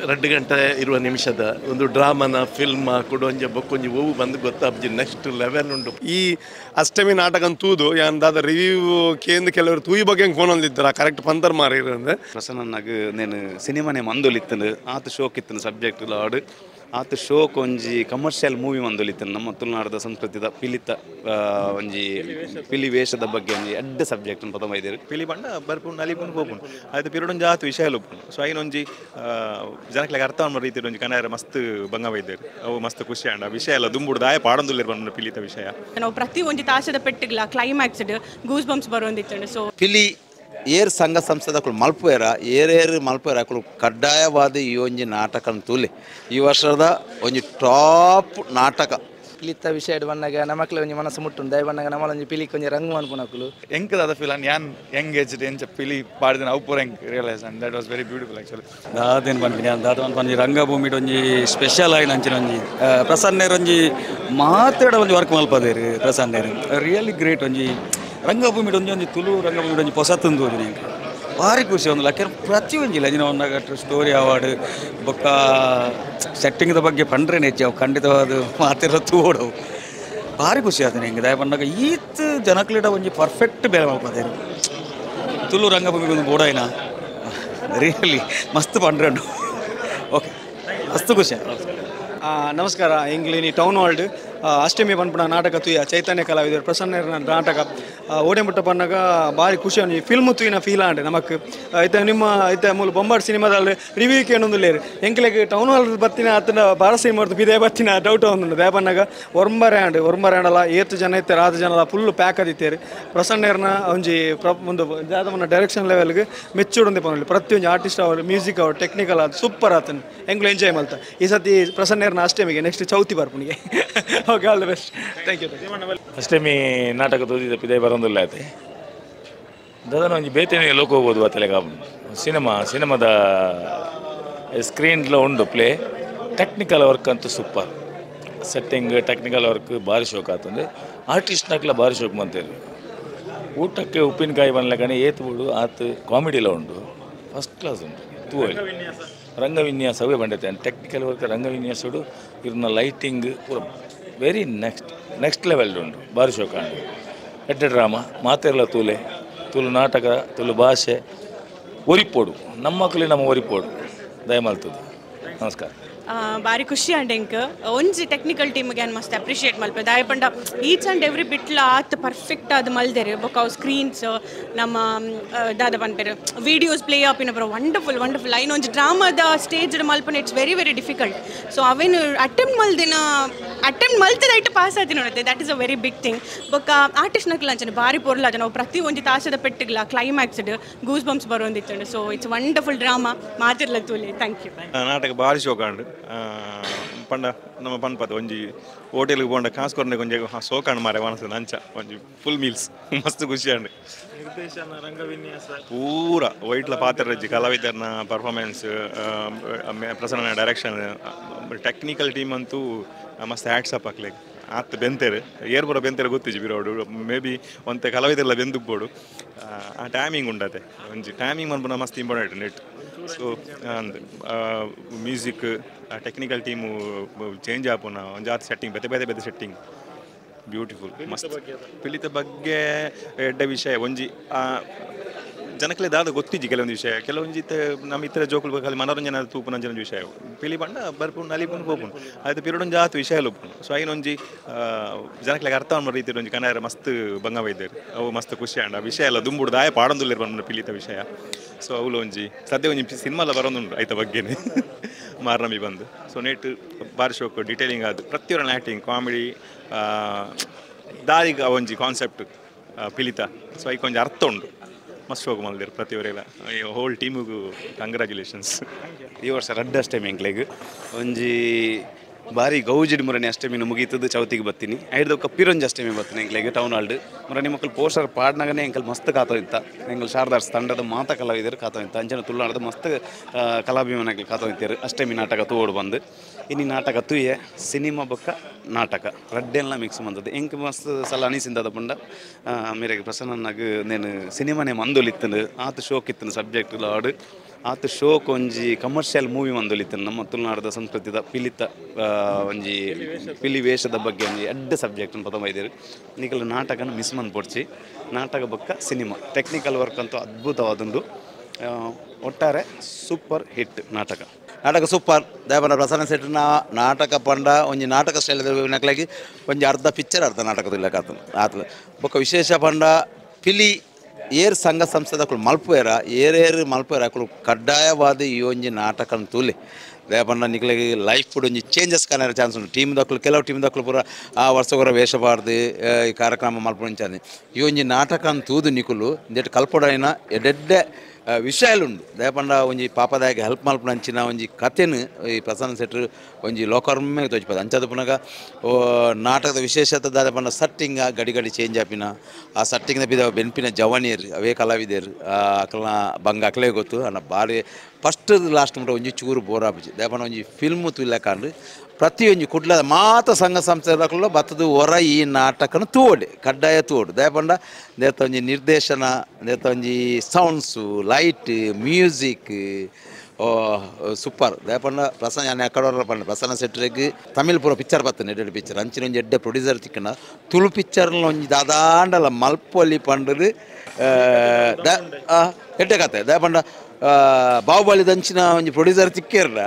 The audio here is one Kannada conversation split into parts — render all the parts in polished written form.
2 ಗಂಟೆ ಇರುವ ನಿಮಿಷದ ಒಂದು ಡ್ರಾಮನ ಫಿಲ್ಮ್ ಕೊಡೊಂಜ ಬೊಕ್ಕೊಂಜಿ ಓವು ಬಂದು ಗೊತ್ತಾಬ್ಜಿ ನೆಕ್ಸ್ಟ್ ಲೆವೆಲ್ ಉಂಡು. ಈ ಅಷ್ಟಮಿ ನಾಟಕ ತೂದು ದಾದ ರಿವ್ಯೂ ಕೇಂದ್ರ ಕೆಲವರು ತೂಯಿ ಬಗ್ಗೆ ಫೋನೊಂದಿದ್ದಾರ ಕರೆಕ್ಟ್ ಪಂತರ್ ಮಾರಿರಂದ್ರೆ ಪ್ರಸನ್ನನಾಗ నేను ಸಿನಿಮಾನೇ ಮಂದೊಲಿತ್ತನು ಆತ ಶೋಕ್ ಇತ್ತನು ಸಬ್ಜೆಕ್ಟ್ ಲಾಡ್ ಆತ ಶೋಕ್ ಒಂಜಿ ಕಮರ್ಷಿಯಲ್ ಮೂವಿ ಮಂದೊಲಿತ್ತನು ನಮ್ಮ ತುಳುನಾಡದ ಸಂಸ್ಕೃತಿದ ಪಿಲಿತ ಒಂಜಿ ಪಿಲಿ ವೇಷದ ಬಗ್ಗೆ ಒಂಜಿ ಎಡ್ಡ ಸಬ್ಜೆಕ್ಟ್ ಪದ ಮೈದೇರು ಪಿಲಿ ಬಂಡ ಬರ್ಪುಂಡು ನಲಿಪುಂಡು ಪೋಪುಂಡು ಅದು ಪಿರಡೊಂಜಿ ಆತು ವಿಷಯ ಲೊಪ್ಪುಂಡು ಸೊ ಐನೊಂಜಿ ಜನಕ್ಲೆಗ್ ಅರ್ಥ ಮಾಡೋ ರೀತಿ ಒಂಜಿ ಕನ್ನಡ ಮಸ್ತ್ ಬಂಗ ಬೈದೇರು ಅವು ಮಸ್ತ್ ಖುಷಿ ಅಂಡ ಆ ವಿಷಯ ಎಲ್ಲ ದುಂಬುಡು ದಾಯ ಪಾಡೊಂದುಲ್ಲೇರು ಬಂದು ಪಿಲಿತ ವಿಷಯ ನಾವು ಪ್ರತಿ ಒಂಜಿ ತಾಸದ ಪೆಟ್ಟಿಗ್ಲ ಕ್ಲೈಮ್ಯಾಕ್ಸ್ ಗೂಸ್ ಬಂಪ್ಸ್ ಬರೋಂದಿತ್ತು. ಸೊ ಪಿಲಿ ಏರ್ ಸಂಘ ಸಂಸ್ಥೆದಕ್ಕಳು ಮಲ್ಪುವೆರ ಏರೇರು ಮಲ್ಪುವೆರ ಅಕ್ಕಳು ಕಡ್ಡಾಯವಾದ ಈ ಒಂಜಿ ನಾಟಕ ತೂಲಿ ಈ ವರ್ಷದ ಒಂಜಿ ಟಾಪ್ ನಾಟಕ ಪಿಲಿತ್ತ ವಿಷಯ ಬಂದಾಗ ನಮಕ್ಲೆ ಒಂಜಿ ಮನಸ್ಸು ಮುಟ್ಟುಂಡು ದಯ ಬಂದಾಗ ನಮ್ಮಲ್ಲಿ ಪಿಲಿ ಕೊಂಚ ರಂಗು ಅನ್ಪುನಕ್ಕಲು ಎಂಕದಾದ ಫೀಲ್ ಯಾನ್ ಎಂಗೇಜ್ಡ್ ಎಂಚ ಪಿಲಿ ಪಾಡಿದ ಅವು ಪೂರ ಎಂಕ್ realize and that was very beautiful actually ದಾದೇನು ಬಂದಿನಿ ದಾದ ಒಂದು ರಂಗಭೂಮಿಡ್ ಒಂಜಿ ಸ್ಪೆಷಲ್ ಆಗಿ ನಂಚಿನ ಒಂಜಿ ಪ್ರಸನ್ನೇರು ಒಂಜಿ ಮಾತಾಡ ಒಂಜಿ ವರ್ಕ್ ಮಲ್ಪದೇರು ಪ್ರಸನ್ನೇರು ರಿಯಲಿ ಗ್ರೇಟ್ ಒಂಜಿ ರಂಗಭೂಮಿಡ್ ಒಂಜಿ ತುಳು ರಂಗಭೂಮಿಡ್ ಒಂಜಿ ಹೊಸ ತಂದು ಹೋಗಿ ಭಾರಿ ಖುಷಿ ಒಂದು ಲಕ್ಕ ಪ್ರತಿ ಒಂಜಿಲ್ಲ ಅಂಜಿನ ಒಂದು ಸ್ಟೋರಿ ಅವಾರ್ಡ್ ಬೊಕ್ಕ ಸೆಟ್ಟಿಂಗ್ದ ಬಗ್ಗೆ ಪಂಡ್ರೆ ನೆಚ್ಚಿ ಅವು ಖಂಡಿತವಾದ ಮಾತಿರೋ ತೂಡವು ಭಾರಿ ಖುಷಿ ಆದ ಹೆಂಗೆ ದಯ ಬಂದಾಗ ಈತ್ ಜನಕ್ಲಿಡ ಒಂಜಿ ಪರ್ಫೆಕ್ಟ್ ಬೇರೆ ಮಾಡ್ಕೋದೇರು ತುಳು ರಂಗಭೂಮಿಗೆ ಒಂದು ಗೋಡಾಯಿನ ರಿಯಲಿ ಮಸ್ತ್ ಪಂಡ್ರೆ ಉಂಟು ಓಕೆ ಮಸ್ತ್ ಖುಷಿ. ನಮಸ್ಕಾರ ಎಂಗ್ಲಿನಿ ಟೌನ್ ಹಾಲ್ಡ್ ಅಷ್ಟಮಿ ಪನ್ಪುನ ನಾಟಕ ತುಯ್ಯ ಚೈತನ್ಯ ಕಲಾವಿದರು ಪ್ರಸನ್ನ ನಾಟಕ ಓಡೆಮುಟ್ಟ ಪನ್ನಾಗ ಭಾರಿ ಖುಷಿ ಒಂದು ಫಿಲ್ಮ್ ತುಯಿನ ಫೀಲ್ ಆಂಡೆ ನಮಕ್ ಐತೆ ನಿಮ್ಮ ಐತೆ ಮೂಲ ಬೊಂಬಾಟ್ ಸಿನಿಮಾದಲ್ಲಿ ರಿವ್ಯೂ ಕೇಳೊಂದು ಲೇರು ಎಂಕ್ಲೆಗ್ ಟೌನ್ ಹಾಲ್ ಬತ್ತಿನ ಅತನ ಭಾರ ಸಿನಿಮಾ ಬಿದೇ ಬತ್ತಿನ ಡೌಟ್ ಒಂದು ದಯ ಪನ್ನಾಗ ಒರ್ಮರ್ಯಾಂಡಲ್ಲ ಏತ್ ಜನ ಇತ್ತಾರೆ ಆದ ಜನ ಫುಲ್ ಪ್ಯಾಕ್ ಆದಿತ್ತೇರು ಪ್ರಸನ್ನರ್ನ ಒಂಜಿ ಒಂದು ಜಾತಮನ್ನ ಡೈರೆಕ್ಷನ್ ಲೆವೆಲ್ಗೆ ಮೆಚ್ಚೂಡೊಂದೆ ಪನ್ಲಿ ಪ್ರತಿಯೊಂದು ಆರ್ಟಿಸ್ಟ್ ಅವರು ಮ್ಯೂಸಿಕ್ ಅವರು ಟೆಕ್ನಿಕಲ್ ಅದು ಸೂಪರ್ ಆತನು ಎಂಗ್ಲು ಎಂಜಾಯ್ ಮಲ್ತ ಈ ಸತಿ ಪ್ರಸನ್ನರ್ನ ಅಷ್ಟಮಿಗೆ ನೆಕ್ಸ್ಟ್ ಚೌತಿ ಬರ್ಪುನಿಗೆ okay all the best thank you. Ashtami ನಾಟಕ ತೋದಿದ ಪಿದೆ ಬರೋದಿಲ್ಲ ಆಯ್ತು ದಾದನ ಒಂಜಿ ಬೇತೇನೆ ಲೋಕ ಹೋಗ್ಬೋದು ಅತ್ತಲೆಗ ಸಿನಿಮಾದ ಸ್ಕ್ರೀನ್ಲ ಉಂಡು ಪ್ಲೇ ಟೆಕ್ನಿಕಲ್ ವರ್ಕ್ ಅಂತೂ ಸೂಪರ್ ಸೆಟ್ಟಿಂಗ್ ಟೆಕ್ನಿಕಲ್ ವರ್ಕ್ ಭಾರಿ ಶೋಕ್ ಆತಂದ್ರೆ ಆರ್ಟಿಸ್ಟ್ನಕ್ಲ ಭಾರಿ ಶೋಕ್ ಮಂತೇರು ಊಟಕ್ಕೆ ಉಪ್ಪಿನಕಾಯಿ ಬನ್ಲಕನೆ ಏತು ಬಿಡು ಆತು ಕಾಮಿಡಿಲ ಉಂಡು ಫಸ್ಟ್ ಕ್ಲಾಸ್ ಉಂಟು ತೂವಳಿ ರಂಗವಿನ್ಯಾಸವೇ ಬಂಡೈತೆ ಟೆಕ್ನಿಕಲ್ ವರ್ಕ್ ರಂಗವಿನ್ಯಾಸಡು ಇವ್ರನ್ನ ಲೈಟಿಂಗ್ ಪೂರ ವೆರಿ ನೆಕ್ಸ್ಟ್ ಲೆವೆಲ್ ಉಂಟು ಭಾರಿ ಶೋಕ ಉಂಟು ಎಡ್ಡೆ ಡ್ರಾಮಾ ಮಾತೆರ್ಲ ತುಳು ನಾಟಕ ತುಳು ಭಾಷೆ ಒರಿಪೋಡು ನಮ್ಮ ಮಕ್ಕಳು ನಮ್ಮ ಒರಿಪೋಡು ದಯಮಾಲ್ತದೆ. ನಮಸ್ಕಾರ. ಭಾರಿ ಖುಷಿ ಆಂಡ್ ಎಂಕ್ ಒಂಜಿ ಟೆಕ್ನಿಕಲ್ ಟೀಮ್ಗೆ ಏನು ಮಸ್ತ್ ಅಪ್ರಿಷಿಯೇಟ್ ಮಲ್ಪೆ ದಾಯ ಪಂಡ ಈಚ್ ಆ್ಯಂಡ್ ಎವ್ರಿ ಬಿಟ್ಲ ಆತ್ ಪರ್ಫೆಕ್ಟ್ ಆದ ಮಲ್ದೇರು ಬೊಕ್ಕ ಅವು ಸ್ಕ್ರೀನ್ಸ್ ನಮ್ಮ ದಾದ ಪನ್ಪೇರು ವೀಡಿಯೋಸ್ ಪ್ಲೇ ಆಪಿನ ಬರೋ ವಂಡರ್ಫುಲ್ ಐನೊಂದು ಡ್ರಾಮಾದ ಸ್ಟೇಜ್ ಮಲ್ಪನೆ it's very very difficult so ಅವೇನು ಅಟೆಂಪ್ಟ್ ಮಲ್ತದ ಇಟ್ಟು ಪಾಸ್ ಆಯ್ತು ನೋಡುತ್ತೆ that is a very big thing ಬೊಕ್ಕ ಆರ್ಟಿಸ್ಟ್ನಕ್ಲ ಅಂಚನೆ ಭಾರಿ ಪೊರ್ಲ ನಾವು ಪ್ರತಿ ಒಂಜಿ ತಾಸದ ಪೆಟ್ಟಿಗ್ಲ ಕ್ಲೈಮ್ಯಾಕ್ಸ್ ಗೂಸ್ ಬಂಪ್ಸ್ ಬರೋಂದಿತ್ತು ಸೊ ಇಟ್ಸ್ ವಂಡರ್ಫುಲ್ ಡ್ರಾಮಾ ಮಾತಿರ್ಲ ತೂಲೆ ಥ್ಯಾಂಕ್ ಯು. ನಾಟಕ ಭಾರಿ ಶೋಕ ಉಂಡು ಪಂಡ ನಮ್ಮ ಪನ್ಪದ ಒಂಜಿ ಹೋಟೆಲ್ಗೆ ಪೋಂಡ ಕಾಸು ಕೊರನೆ ಕೊಂಚ ಸೋಕಾಂಡ್ ಮಾರೆ ಮನಸ್ಸು ನಂಚ ಒಂಜಿ ಫುಲ್ ಮೀಲ್ಸ್ ಮಸ್ತ್ ಖುಷಿ ಅಂಡ್ ನಿರ್ದೇಶನ ರಂಗವಿನ್ಯಾಸ ಪೂರ ವೈಟ್ಲ ಪಾತ್ರ ರಜ್ಜಿ ಕಲಾವಿದರ್ನ performance Prasanna direction technical team ಅಂತೂ ಮಸ್ತ್ ಹ್ಯಾಟ್ಸ್ ಅಪ್ ಹಾಕ್ಲಿಕ್ಕೆ ಆತ್ ಬೆಂತೇರು ಏರ್ ಬರೋ ಬೆಂತೇರು ಗೊತ್ತಿಜ್ಜಿ ಬಿರೋಡು ಮೇ ಬಿ ಒಂತೆ ಕಲಾವಿದರೆಲ್ಲ ಬೆಂದುಕ್ಬೋಡು ಆ ಟೈಮಿಂಗ್ ಉಂಡತೆ ಒಂಜಿ ಟೈಮಿಂಗ್ ಮನ್ಪುನ ಮಸ್ತ್ ಇಂಪಾರ್ಟೆಂಟ್ ನೆಟ್ so music technical team change ಆಪುನ ಒಂದು ಜಾತಿ ಸೆಟ್ಟಿಂಗ್ ಬೇತೆ ಸೆಟ್ಟಿಂಗ್ ಬ್ಯೂಟಿಫುಲ್ ಮಸ್ತ್ ಪಿಲಿತ ಬಗ್ಗೆ ಎಡ್ಡ ವಿಷಯ ಒಂಜಿ ಜನಕ್ಲೆ ದಾದ ಗೊತ್ತಿಜ್ಜಿ ಕೆಲವೊಂದು ವಿಷಯ ಕೆಲವೊಂದು ನಮ್ಮ ಇತರ ಜೋಕುಲು ಖಾಲಿ ಮನೋರಂಜನೆ ತೂಪು ನಂಜನ ವಿಷಯ ಪಿಲಿ ಬಂಡ ಬರ್ಪುಂಡು ನಲಿಪುಂಡು ಪೋಪುಂಡು ಅದು ಪಿರಡೊಂದು ಜಾತು ವಿಷಯ ಲೊಪ್ಪುಂಡು ಸೊ ಐನೊಂಜಿ ಜನಕ್ಲೆಗ್ ಅರ್ಥ ಮಾಡೋ ರೀತಿ ಒಂಜಿ ಕನ್ನಡ ಮಸ್ತ್ ಬಂಗ ಬೈದೇರು ಅವು ಮಸ್ತ್ ಖುಷಿ ಅಂಡ ಆ ವಿಷಯ ಎಲ್ಲ ದುಂಬುಡು ದಾಯ ಪಾಡೊಂದುಲ್ಲೇರು ಬಂದು ಪಿಲಿತ ವಿಷಯ ಸೊ ಅವಳು ಒಂಜಿ ಸದ್ಯ ಒಂಜಿ ಸಿನಿಮಾಲ ಬರೋದುಂಡು ಆಯ್ತ ಬಗ್ಗೆನೇ ಮಾರ್ನಮಿ ಬಂದು ಸೊ ನೆಟ್ ಭಾರಿ ಶೋಕು ಡಿಟೇಲಿಂಗ್ ಅದು ಪ್ರತಿಯೊಂದು ಆ್ಯಕ್ಟಿಂಗ್ ಕಾಮಿಡಿ ದಾರಿಗೆ ಒಂಜಿ ಕಾನ್ಸೆಪ್ಟ್ ಪಿಲಿತ ಸೊ ಐಕ್ ಒಂಜಿ ಅರ್ಥ ಉಂಡು ಮಸ್ತ್ ಶೋಕು ಮಲ್ದಿರು ಪ್ರತಿಯೊರೆಲ್ಲ ಹೋಲ್ ಟೀಮಿಗೂ ಕಂಗ್ರ್ಯಾಚುಲೇಷನ್ಸ್. ಈ ವರ್ಷ ರಡ್ಡ ಅಷ್ಟಮಿ ಎಂಕ್ಲೆಗ್ ಒಂಜಿ ಭಾರಿ ಗೌಜಿಡ್ ಮುರಣಿ ಅಷ್ಟಮಿನ ಮುಗೀತದ್ದು ಚೌತಿಗೆ ಬರ್ತೀನಿ ಐದಕ್ಕ ಪಿರೊಂಜಿ ಅಷ್ಟಮಿ ಬರ್ತೀನಿ ಎಂಕ್ಲೆಗ್ ಟೌನ್ ಹಾಲ್ಡ್ ಮುರಣಿ ಮಕ್ಕಳು ಪೋಸ್ಟರ್ ಪಾಡ್ನಾಗನೇ ಎಂಕಲ್ ಮಸ್ತ್ ಕಾತೋಯ್ತ ಎಂಕಲ್ ಶಾರದಾರ್ಸ್ ತಂಡದ ಮಾತ ಕಲಾವಿದರು ಕಾತೋಯ್ತ ಅಂಚನೆ ತುಳುನಾಡದ ಮಸ್ತ್ ಕಲಾಭಿಮಾನಿಗಳು ಕಾತೋಯ್ತಾರೆ ಅಷ್ಟಮಿ ನಾಟಕ ತೂಡು ಬಂದು ಇನ್ನು ನಾಟಕ ತೂಯೆ ಸಿನಿಮಾ ಬೊಕ್ಕ ನಾಟಕ ರಡ್ಡೆಲ್ಲ ಮಿಕ್ಸ್ ಬಂದದ್ದು ಎಂಕ್ ಮಸ್ತ್ ಸಲ ಅನಿಸಿಂದದ ಪಂಡ ಮೇರೆಗೆ ಪ್ರಸನ್ನನಾಗ నేను ಸಿನಿಮಾನೇ ಮಂದೊಲಿತ್ತನು ಆತ ಶೋಕ್ ಇತ್ತನು ಸಬ್ಜೆಕ್ಟ್ ಲಾಡ್ ಆತ ಶೋಕ್ ಒಂಜಿ ಕಮರ್ಷಿಯಲ್ ಮೂವಿ ಮಂದೊಲಿತಾನೆ ನಮ್ಮ ತುಳುನಾಡದ ಸಂಸ್ಕೃತಿದ ಪಿಲಿತ ಒಂಜಿ ಪಿಲಿ ವೇಷದ ಬಗ್ಗೆ ಒಂಜಿ ಎಡ್ಡೆ ಸಬ್ಜೆಕ್ಟ್ ಪದ ಬೈದೇರು ನಿಕಲ್ ನಾಟಕನ ಮಿಸ್ ಮನ್ಪೊಡ್ಚಿ ನಾಟಕ ಬೊಕ್ಕ ಸಿನಿಮಾ ಟೆಕ್ನಿಕಲ್ ವರ್ಕ್ ಅಂತೂ ಅದ್ಭುತವಾದುಂಡು ಒಟ್ಟಾರೆ ಸೂಪರ್ ಹಿಟ್ ನಾಟಕ ಸೂಪರ್ ದೇವನ ಪ್ರಸನ್ನ ಶೆಟ್ಟಿನ ನಾಟಕ ಪಂಡ ಒಂಜಿ ನಾಟಕ ಸ್ಟೈಲ್ ನಕ್ಲಾಗಿ ಒಂಜಿ ಅರ್ಧ ಪಿಕ್ಚರ್ ಅರ್ಧ ನಾಟಕದ ಆತಲು ಬೊಕ್ಕ ವಿಶೇಷ ಪಂಡ ಪಿಲಿ ಏರ್ ಸಂಘ ಸಂಸ್ಥೆದಕ್ಕಳು ಮಲ್ಪುವೆರ ಏರೇರು ಮಲ್ಪುವೆರ ಅಕ್ಕಳು ಕಡ್ಡಾಯವಾದ ಈ ಒಂಜಿ ನಾಟಕ ತೂಲೆ ದೇಪಂಡ ನಿಕ್ಲಿಗೆ ಲೈಫ್ ಕೂಡ ಒಂಜಿ ಚೇಂಜಸ್ ಕಾಣೋ ಚಾನ್ಸ್ ಉಂಟು ಟೀಮ್ ದಕ್ಕಳು ಕೆಲವು ಟೀಮ್ ದಕ್ಕಳು ಪೂರ ಆ ವರ್ಷಗೊರ ವೇಷ ಪಾಡ್ದು ಈ ಕಾರ್ಯಕ್ರಮ ಮಲ್ಪುಂಚಾನೆ ಈ ಒಂಜಿ ನಾಟಕ ತೂದು ನಿಕುಲು ಇಂದೆಟ್ ಕಲ್ಪೊಡೈನ ಎಡ್ಡೆಡ್ಡೆ ವಿಷಯಲುಂಡು ದೇಪಂಡ ಒಂಜಿ ಪಾಪದಾಯಗೆ ಹೆಲ್ಪ್ ಮಲ್ಪುನಂಚಿನ ಒಂಜಿ ಕಥೆನು ಈ ಪ್ರಸನ್ನ ಶೆಟ್ಟಿ ಒಂಜಿ ಲೋಕರ್ಮೆ ತೋಚ್ಪದ ಅಂಚದ ಪುನಗ ನಾಟಕದ ವಿಶೇಷತೆ ದಾದಪಂಡ ಸಟ್ಟಿಂಗ್ ಗಡಿ ಗಡಿ ಚೇಂಜ್ ಆಪಿನ ಆ ಸಟ್ಟಿಂಗ್ದ ಬಿದ ಬೆನ್ಪಿನ ಜವಾನಿಯರು ಅವೇ ಕಲಾವಿದರು ಅಕಲ್ನ ಬಂಗ ಅಕಲೇ ಗೊತ್ತು ಅನ್ನ ಬಾರಿ ಫಸ್ಟ್ ಲಾಸ್ಟ್ ಮುಟ ಒಂಜಿ ಚೂರು ಬೋರ್ ಆಪುಜಿ ದೇಪಂಡ ಒಂಜಿ ಫಿಲ್ಮು ತುಲ್ಲಕಂಡು ಪ್ರತಿಯೊಂದು ಕುಡ್ಲದ ಮಾತ ಸಂಘ ಸಂಸ್ಥೆಗಳು ಬತ್ತದು ಹೊರ ಈ ನಾಟಕನ ತೂವಡೆ ಕಡ್ಡಾಯ ತೂವಡು ದಯಪಂಡ ದೇತ ಒಂಜಿ ನಿರ್ದೇಶನ ದೇತ ಒಂಜಿ ಸೌಂಡ್ಸು ಲೈಟ್ ಮ್ಯೂಸಿಕ್ ಸೂಪರ್ ದಯಪಂಡ ಪ್ರಸನ್ನ ಅಕ್ಕಡವರ ಪಂಡ ಪ್ರಸನ್ನ ಶೆಟ್ಟಿಗೆ ತಮಿಳ್ ಪೂರ ಪಿಕ್ಚರ್ ಬರ್ತದೆ ಎಡ್ಡೆ ಪಿಕ್ಚರ್ ಅಂಚಿನ ಒಂಜಿ ಎಡ್ಡೆ ಪ್ರೊಡ್ಯೂಸರ್ ತಿಕ್ಕನ ತುಳು ಪಿಕ್ಚರ್ನ ಒಂಜಿ ದಾದಾಂಡಲ ಮಲ್ಪೊಲಿ ಪಂಡದು ಎಡ್ಡೆ ಕತೆ ದಯಪಂಡ ಬಾಹುಬಲಿ ದಂಚಿನ ಒಂಜಿ ಪ್ರೊಡ್ಯೂಸರ್ ತಿಕ್ಕೇರ್ರ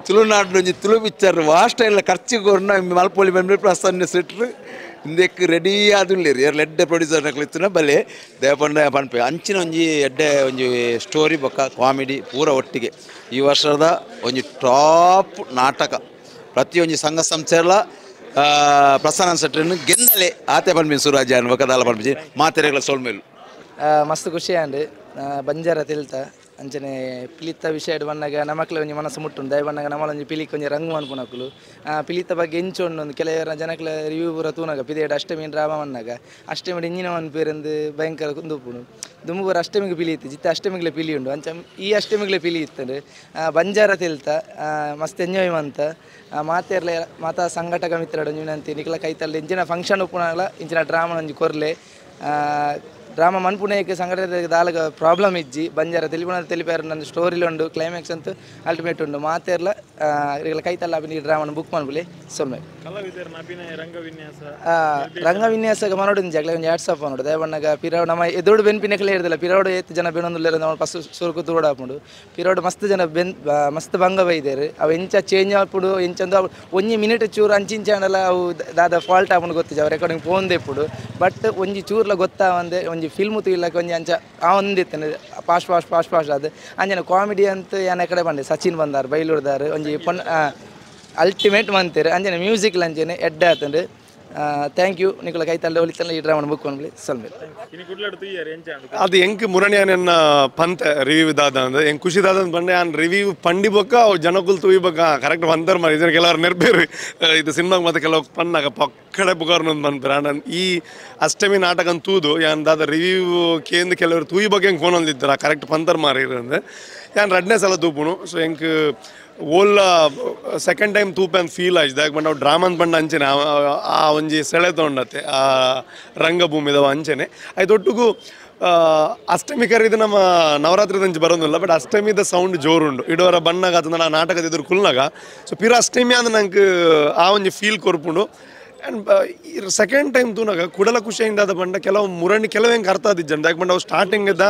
ತುಳುನಾಡಿನ ಒಂಜಿ ತುಳು ಪಿಕ್ಚರ್ ವಾಸ್ಟೈಲ ಖರ್ಚಿಗೋರ್ನ ಮಲ್ಪೊಲಿ ಬಂದ್ಬಿಟ್ಟು ಪ್ರಸನ್ನ ಶೆಟ್ಟಿ ಇಂದಕ್ಕೆ ರೆಡಿ ಆದುಲ್ಲೇರಿ ಯಾರು ಎಡ್ಡೆ ಪ್ರೊಡ್ಯೂಸರ್ ನಕ್ಲಿತ್ತಿನ ಬಲೆ ದೇವಪಂಡ ಪನ್ಪೆ ಅಂಚಿನ ಒಂಜಿ ಎಡ್ಡೆ ಒಂಜಿ ಸ್ಟೋರಿ ಬೊಕ್ಕ ಕಾಮಿಡಿ ಪೂರ ಒಟ್ಟಿಗೆ ಈ ವರ್ಷದ ಒಂಜಿ ಟಾಪ್ ನಾಟಕ ಪ್ರತಿಯೊಂದು ಸಂಘ ಸಂಸ್ಥೆಗಳ ಪ್ರಸನ್ನ ಶೆಟ್ಟಿನ ಗೆಂದಲೆ ಆತೆ ಪನ್ಪಿ ಸುರಾಜ ಬೊಕ್ಕದಾಲ ಪನ್ಪಿ ಮಾತೆರೆಗಳ ಸೋಲ್ಮೇಲು ಮಸ್ತ್ ಖುಷಿ ಅಂಡ್ ಬಂಜಾರ ತಿಳ್ತ ಅಂಚನೆ ಪಿಲಿತ ವಿಷಯ ಬಂದಾಗ ನಮಕ್ಲೆ ಒಂಜಿ ಮನಸ್ಸು ಮುಟ್ಟುಂಡು ದಯ ಬಂದಾಗ ನಮ್ಮಲೊಂಜಿ ಪಿಲಿಕ್ ಒಂಜಿ ರಂಗು ಅನ್ಪುನಕುಲು ಪಿಲಿತ ಬಗ್ಗೆ ಎಂಚೊಂಡು ಒಂದು ಕೆಲವರ ಜನಕ್ಲ ರಿವ್ಯೂ ಪೂರ ತೂನಾಗ ಪಿದೇಡ್ ಅಷ್ಟಮಿ ಡ್ರಾಮಾ ಬಂದಾಗ ಅಷ್ಟಮಿ ಇಂಜಿನ ಒಂದು ಪೇರಂದು ಭಯಂಕರ ಕುಂದುಪುಣು ದುಂಬುಪುರ ಅಷ್ಟಮಿಗೆ ಪಿಲಿ ಇತ್ತು ಜಿತ್ತ ಅಷ್ಟಮಿಗ್ಲೆ ಪಿಲಿ ಉಂಡು ಅಂಚ ಈ ಅಷ್ಟಮಿಗ್ಲೆ ಪಿಲಿ ಇತ್ತಂದ್ರೆ ಬಂಜಾರ ತಿಳ್ತ ಮಸ್ತ್ ಎಂಜಾಯ್ ಮಂತ ಮಾತೆರ್ಲೆ ಮಾತಾ ಸಂಘಟಕ ಮಿತ್ರಡು ವಿನಂತಿ ನಿಕ್ಲ ಕೈತಲ್ಲಿ ಇಂಚಿನ ಫಂಕ್ಷನ್ ಉಪ್ಪುನಾಗಲ ಇಂಚಿನ ಡ್ರಾಮಾ ಒಂಜಿ ಕೊರ್ಲೆ ಡ್ರಾಮಾ ಮನ್ಪುಣೆಗೆ ಸಂಘಟನೆ ದಾಲಗ ಪ್ರಾಬ್ಲಮ್ ಇಜ್ಜಿ ಬಂಜಾರ ತಿಳಿಪುಣ ತಿಳಿಪಾರ ನನ್ನ ಸ್ಟೋರಿಲಿ ಉಂಡು ಕ್ಲೈಮ್ಯಾಕ್ಸ್ ಅಂತೂ ಅಲ್ಟಿಮೇಟ್ ಉಂಡು ಮಾತೆರ್ಲ ಕೈತಲ್ಲ ಅಭಿನಯ ಡ್ರಾಮನ ಬುಕ್ ಮಾಡ್ಬಿಲಿ ಸೊಮ್ಮೆ ರಂಗವಿನ್ಯಾಸ ಮನೋಡಿನ ಜಾಗಲ ಒಂದು 2 ಸಾವಿರ ನೋಡು ದಯಬಣ್ಣಗ ಪಿರೋಡ್ ನಮ್ಮ ಎದುರು ಬೆನ್ಪಿನಕಲೇ ಇರ್ದಿಲ್ಲ ಪಿರೋಡ್ ಎತ್ತು ಜನ ಬೆನೊಂದುಲ್ಲ ನಮ್ಮ ಫಸ್ಟ್ ಸುರುಕು ತೋಡ ಹಾಕೊಂಡು ಪಿರೋಡ್ ಮಸ್ತ್ ಜನ ಮಸ್ತ್ ಭಂಗ ಬೈದೇರು ಅವು ಎಂಚ ಚೇಂಜ್ ಹಾಕ್ಬಿಡು ಎಂಚಂದು ಒಂಜಿ ಮಿನಿಟ್ ಚೂರು ಅಂಚಿಂಚಾಣಲ್ಲ ಅವು ದಾದ ಫಾಲ್ಟ್ ಹಾಕೊಂಡು ಗೊತ್ತಿದ್ದೆ ಅವು ರೆಕಾರ್ಡಿಂಗ್ ಫೋನ್ ದೆಪ್ಪುಡು ಬಟ್ ಒಂಜಿ ಚೂರ್ಲ ಗೊತ್ತಾ ಒಂದೇ ಒಂಜಿ ಫಿಲ್ಮು ತುಯ್ಲಕ್ಕೆ ಒಂಜಿ ಅಂಚ ಒಂದಿತ್ತೇನೆ ಪಾಸ್ಟ್ ಅದು ಅಂಜನ ಕಾಮಿಡಿ ಅಂತ ಏನ ಕಡೆ ಬಂದೆ ಸಚಿನ್ ಬಂದಾರು ಬೈಲೂರ್ದಾರು ಒಂಜಿ ಅಲ್ಟಿಮೇಟ್ ಮಂತೇರು ಅಂಜನೆ ಮ್ಯೂಸಿಕ್ ಲಂಚನೆ ಎಡ್ಡೆ ಆತಂಡು ಥ್ಯಾಂಕ್ ಯು ನಿಕಲ ಕೈತಲ್ಲ ಒಲಿತಲ್ಲ ಈ ಡ್ರಾಮನ ಬುಕ್ ಮಾಡ್ಲಿ ಸಲ್ಮೆ ಅದು ಹೆಂಗೆ ಮುರಣೆಯನ್ನ ಪಂತ ರಿವ್ಯೂ ದಾದ ಅಂದ್ರೆ ಹೆಂಗೆ ಖುಷಿ ದಾದ ಬಂಡೆ ಆನ್ ರಿವ್ಯೂ ಪಂಡಿ ಬೊಕ್ಕ ಅವು ಜನಕ್ಕೂ ತುಯ್ಬೇಕ ಕರೆಕ್ಟ್ ಬಂತಾರೆ ಮಾಡಿ ಇದನ್ನ ಕೆಲವ್ರು ನೆರ್ಬೇರು ಇದು ಸಿನಿಮಾಗೆ ಮತ್ತೆ ಕೆಲವು ಪನ್ನಾಗ ಪಕ್ಕಡೆ ಬುಗಾರ್ನೊಂದು ಬಂತಾರೆ ನಾನು ಈ ಅಷ್ಟಮಿ ನಾಟಕ ತೂದು ಯಾನ್ ದಾದ ರಿವ್ಯೂ ಕೇಂದ್ರ ಕೆಲವರು ತೂಯಿ ಬಗ್ಗೆ ಹೆಂಗೆ ಫೋನ್ ಹೊಂದಿದ್ದಾರೆ ಕರೆಕ್ಟ್ ಪಂತರ್ ಮಾರಿರು ಅಂದ್ರೆ ಯಾನ್ 2ನೇ ಸಲ ತೂಪುನು ಸೊ ಹೆಂಗೆ ಓಲ್ಲ ಸೆಕೆಂಡ್ ಟೈಮ್ ತೂಪನ್ ಫೀಲ್ ಆಯ್ತು ಯಾಕೆ ಬಂದು ನಾವು ಡ್ರಾಮನ್ ಬಂಡ ಅಂಚೆನೆ ಆ ಒಂಜಿ ಸೆಳೆ ತೊಗೊಂಡತ್ತೆ ಆ ರಂಗಭೂಮಿದವ ಅಂಚೆನೆ ಆಯ್ತು ಒಟ್ಟಿಗೂ ಅಷ್ಟಮಿ ಕರೀದು ನಮ್ಮ ನವರಾತ್ರಿದಂಚೆ ಬರೋದಿಲ್ಲ ಬಟ್ ಅಷ್ಟಮಿದ ಸೌಂಡ್ ಜೋರುಂಡು ಇಡೋರ ಬಣ್ಣಗ ಅದು ಆ ನಾಟಕದ ಎದುರು ಕುಲ್ನಾಗ ಸೊ ಪಿರ ಅಷ್ಟಮಿ ಅಂದ್ರೆ ನಂಗೆ ಆ ಒಂಜಿ ಫೀಲ್ ಕೊರ್ಪುಂಡು ಆ್ಯಂಡ್ ಸೆಕೆಂಡ್ ಟೈಮ್ ತೂನಾಗ ಕುಡಲ ಖುಷಿಯಿಂದ ಅದ ಬಂಡ ಕೆಲವು ಮುರಣಿ ಕೆಲವು ಹೆಂಗೆ ಅರ್ಥ ಆದಿಜ್ಜಂಡು ಯಾಕೆ ಬಂದು ಅವು ಸ್ಟಾರ್ಟಿಂಗದ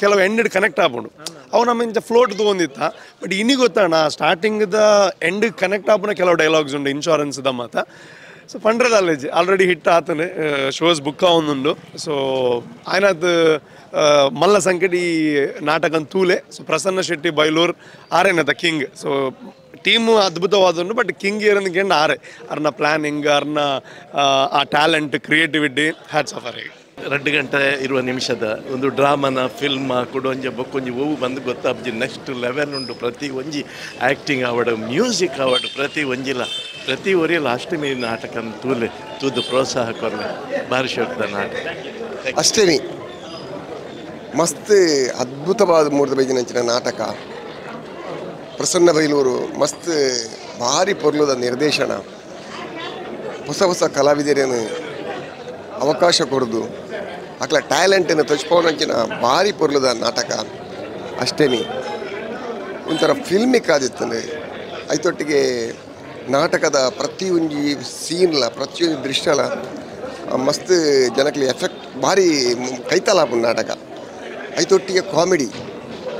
ಕೆಲವು ಎಂಡ್ ಕನೆಕ್ಟ್ ಆಗ್ಬೋದು ಅವು ನಮ್ಮ ಇಂಚ ಫ್ಲೋಟ್ ತೊಗೊಂಡಿತ್ತ ಬಟ್ ಇನ್ನಿ ಗೊತ್ತಣ್ಣ ಸ್ಟಾರ್ಟಿಂಗ್ದ ಎಂಡ್ ಕನೆಕ್ಟ್ ಆಪುನ ಕೆಲವು ಡೈಲಾಗ್ಸ್ ಉಂಡು ಇನ್ಶೂರೆನ್ಸ್ದ ಮಾತ ಸೊ ಪಂಡ್ರದ ಅಲ್ಲೇಜ್ ಆಲ್ರೆಡಿ ಹಿಟ್ ಆತನೆ ಶೋಸ್ ಬುಕ್ ಒಂದುಂಡು ಸೊ ಆಯ್ನದು ಮಲ್ಲ ಸಂಕಟಿ ನಾಟಕ ತೂಲೆ ಸೊ ಪ್ರಸನ್ನ ಶೆಟ್ಟಿ ಬೈಲೂರ್ ಆರೇನದ ಕಿಂಗ್ ಸೊ ಟೀಮು ಅದ್ಭುತವಾದುಂಡು ಬಟ್ ಕಿಂಗ್ ಏರಂದು ಆರೆ ಅರ್ನ ಪ್ಲಾನಿಂಗ್ ಅರ್ನ ಆ ಟ್ಯಾಲೆಂಟ್ ಕ್ರಿಯೇಟಿವಿಟಿ ಹ್ಯಾಟ್ಸ್ ಆಫ್ ಆರ್ 2 ಗಂಟೆ ಇರುವ ನಿಮಿಷದ ಒಂದು ಡ್ರಾಮನ ಫಿಲ್ಮ ಕೊಡೊಂಜಿ ಬೊಕ್ಕೊಂಜಿ ಓವು ಬಂದು ಗೊತ್ತಾಬ್ಜಿ ನೆಕ್ಸ್ಟ್ ಲೆವೆಲ್ ಉಂಡು ಪ್ರತಿ ಒಂಜಿ ಆ್ಯಕ್ಟಿಂಗ್ ಅವಾರ್ಡ್ ಮ್ಯೂಸಿಕ್ ಅವಾರ್ಡ್ ಪ್ರತಿ ಒರಿಯಲ್ಲ ಅಷ್ಟಮಿ ನಾಟಕ ತೂದು ಪ್ರೋತ್ಸಾಹ ಕೊರ್ಲೆ ಭಾರಿ ಶೋಕದ ನಾಟಕ ಅಷ್ಟಮಿ ಮಸ್ತ್ ಅದ್ಭುತವಾದ ಮೂರ್ತಿ ಬೈದಿನಂಚಿನ ನಾಟಕ ಪ್ರಸನ್ನ ಬೈಲೂರು ಮಸ್ತ್ ಭಾರಿ ಪೊರ್ಲುದ ನಿರ್ದೇಶನ ಹೊಸ ಕಲಾವಿದರೇನು ಅವಕಾಶ ಕೊಡೋದು ಅಕ್ಲ ಟ್ಯಾಲೆಂಟನ್ನು ತಚ್ಪವನಂಚಿನ ಭಾರಿ ಪೊರ್ಲುದ ನಾಟಕ ಅಷ್ಟಮಿ ಒಂಥರ ಫಿಲ್ಮಿಕ್ ಆದಿತ್ತಂದರೆ ಐತೊಟ್ಟಿಗೆ ನಾಟಕದ ಪ್ರತಿಯೊಂದು ಸೀನ್ಲ ಪ್ರತಿಯೊಂದು ದೃಶ್ಯಲ ಮಸ್ತ್ ಜನಕ್ಲಿ ಎಫೆಕ್ಟ್ ಭಾರಿ ಕೈತಲಾಪು ನಾಟಕ ಐತೊಟ್ಟಿಗೆ ಕಾಮಿಡಿ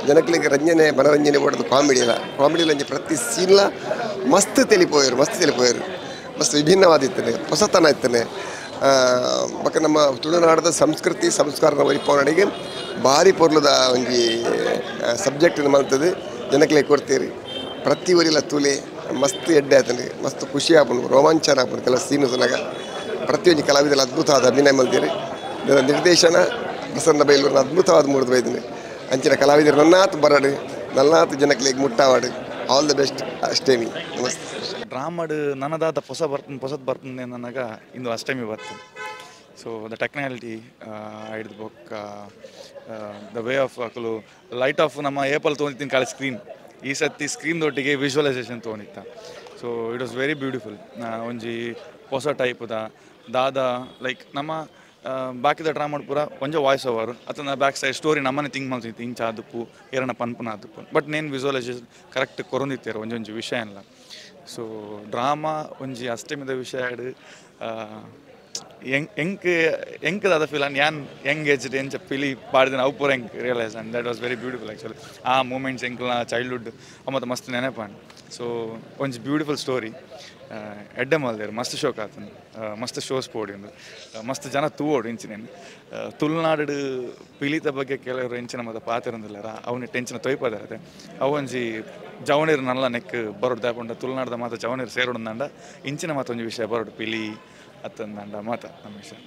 ಜನಕ್ಲಿಗೆ ಮನರಂಜನೆ ಮಾಡೋದು ಕಾಮಿಡಿಲ ಪ್ರತಿ ಸೀನ್ಲ ಮಸ್ತ್ ತೆಲಿಪೋಯರು ಮಸ್ತ್ ವಿಭಿನ್ನವಾದಿತ್ತನೆ ಹೊಸತನ ಇತ್ತನೆ ಬಕ್ಕ ನಮ್ಮ ತುಳುನಾಡದ ಸಂಸ್ಕೃತಿ ಸಂಸ್ಕಾರನ ಒರಿಪವನಿಗೆ ಭಾರಿ ಪೊರ್ಲದ ಒಂಜಿ ಸಬ್ಜೆಕ್ಟ್ ಮಲ್ತದೆ ಜನಕ್ಲೆ ಕೊಡ್ತೀರಿ ಪ್ರತಿ ಒರಿಲ ತುಲೆ ಮಸ್ತ್ ಎಡ್ಡೆ ಆತನೆ ಮಸ್ತ್ ಖುಷಿ ಆಪುಂಡು ರೋಮಾಂಚನ ಆಪುಂಡು ಕೆಲ ಸೀನುಸನಾಗ ಪ್ರತಿಯೊಂದು ಕಲಾವಿದರಲ್ಲಿ ಅದ್ಭುತವಾದ ಅಭಿನಯ ಮಲ್ತೀರಿ ಇದರ ನಿರ್ದೇಶನ ಪ್ರಸನ್ನ ಬೈಲೂರಿನ ಅದ್ಭುತವಾದ ಮೂಡಿದ ಬೈದಿನಿ ಅಂಚಿನ ಕಲಾವಿದರು ನನ್ನಾತ್ ಬರಡು ನಲ್ಲಾತ್ ಜನಕ್ಲಿಗೆ ಮುಟ್ಟಾವಾಡು ಆಲ್ ದ ಬೆಸ್ಟ್ ಅಷ್ಟೇಮಿ ನಮಸ್ತೆ ಡ್ರಾಮಡ್ ನನ್ನದಾದ ಹೊಸದು ಬರ್ತಂದೆ ನನಗ ಇಂದು ಅಷ್ಟಮಿ ಬರ್ತದೆ ಸೊ ದ ಟೆಕ್ನಾಲಿಟಿ ಹಿಡಿದು ಬೊಕ್ಕ ದ ವೇ ಆಫ್ ಅಕಲು ಲೈಟ್ ಆಫ್ ನಮ್ಮ ಏಪಲ್ ತೊಗೊಂಡಿದ್ದೀನಿ ಕಾಲ ಸ್ಕ್ರೀನ್ ಈ ಸತಿ ಸ್ಕ್ರೀನ್ದೊಟ್ಟಿಗೆ ವಿಜುವಲೈಸೇಷನ್ ತೊಗೊಂಡಿತ್ತ so it was very beautiful ಒಂಜಿ ಹೊಸ ಟೈಪ್ದ ದಾದ ಲೈಕ್ ನಮ್ಮ ಬಾಕಿದ ಡ್ರಾಮಡ್ ಪೂರ ಒಂಜ ವಾಯ್ಸ್ ಓವರ್ ಅಥವಾ ಬ್ಯಾಕ್ ಸೈಡ್ ಸ್ಟೋರಿ ನಮ್ಮನೆ ಥಿಂಕ್ ಮಾಡ್ತಿತ್ತು ಇಂಚ ಆದಪ್ಪು ಏರನ ಪನ್ಪನ ಆದಪ್ಪು ಬಟ್ ನೇನು ವಿಜುವಲೈಸೇಷನ್ ಕರೆಕ್ಟ್ ಕೊರೊಂದಿತ್ತೇರು ಒಂಜೊಂಜಿ ವಿಷಯ ಎಲ್ಲ ಸೊ ಡ್ರಾಮಾ ಒಂಜಿ ಅಷ್ಟಮಿದ ವಿಷಯ ಎಂಕದಾದ ಫೀಲ್ ಯಾನ್ ಯಂಗ್ ಏಜ್ ಎಂಚ ಫಿಲಿ ಪಾಡಿದ ಅವು ಪೂರ ಹೆಂಗೆ realise and that was very beautiful actually ಆ ಮೂಮೆಂಟ್ಸ್ ಎಂಕ್ಲ ಚೈಲ್ಡ್ಹುಡ್ ಮತ್ತು ಮಸ್ತ್ ನೆನಪಾಂಡ್ ಸೊ ಒಂಜಿ ಬ್ಯೂಟಿಫುಲ್ ಸ್ಟೋರಿ ಎಡ್ಡೆ ಮಲ್ದೇರು ಮಸ್ತ್ ಶೋಕ್ ಆತನು ಮಸ್ತ್ ಶೋಸ್ ಪೋಡಿಂದು ಮಸ್ತ್ ಜನ ತೂವೋಡು ಇಂಚಿನೇನು ತುಳುನಾಡು ಪಿಲಿತ ಬಗ್ಗೆ ಕೆಲವರು ಇಂಚಿನ ಮತ್ತು ಪಾತಿರಂದಿಲ್ಲರ ಅವನ ಟೆನ್ಷನ್ ತೊಯ್ಪದಾರದೆ ಅವೊಂಜಿ ಜವಣೀರು ನಲ್ಲ ನೆಕ್ ಬರೋಡು ದಾಪಂಡ ತುಳುನಾಡದ ಮಾತ ಜವಣೀರು ಸೇರೋದಂಡ ಇಂಚಿನ ಮತ್ತೊಂದು ವಿಷಯ ಬರೋಡು ಪಿಲಿ ಅತ್ತಂದಂಡ ಮಾತ ನಮ್ಮ ವಿಷಯ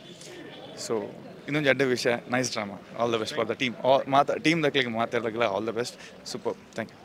ಸೊ ಇನ್ನೊಂದು ಎಡ್ಡೆ ವಿಷಯ nice drama all the best for the team team ದಕ್ಲಿಗೆ ಮಾತಾಡೋಕ್ಕಿಲ್ಲ all the best super thank you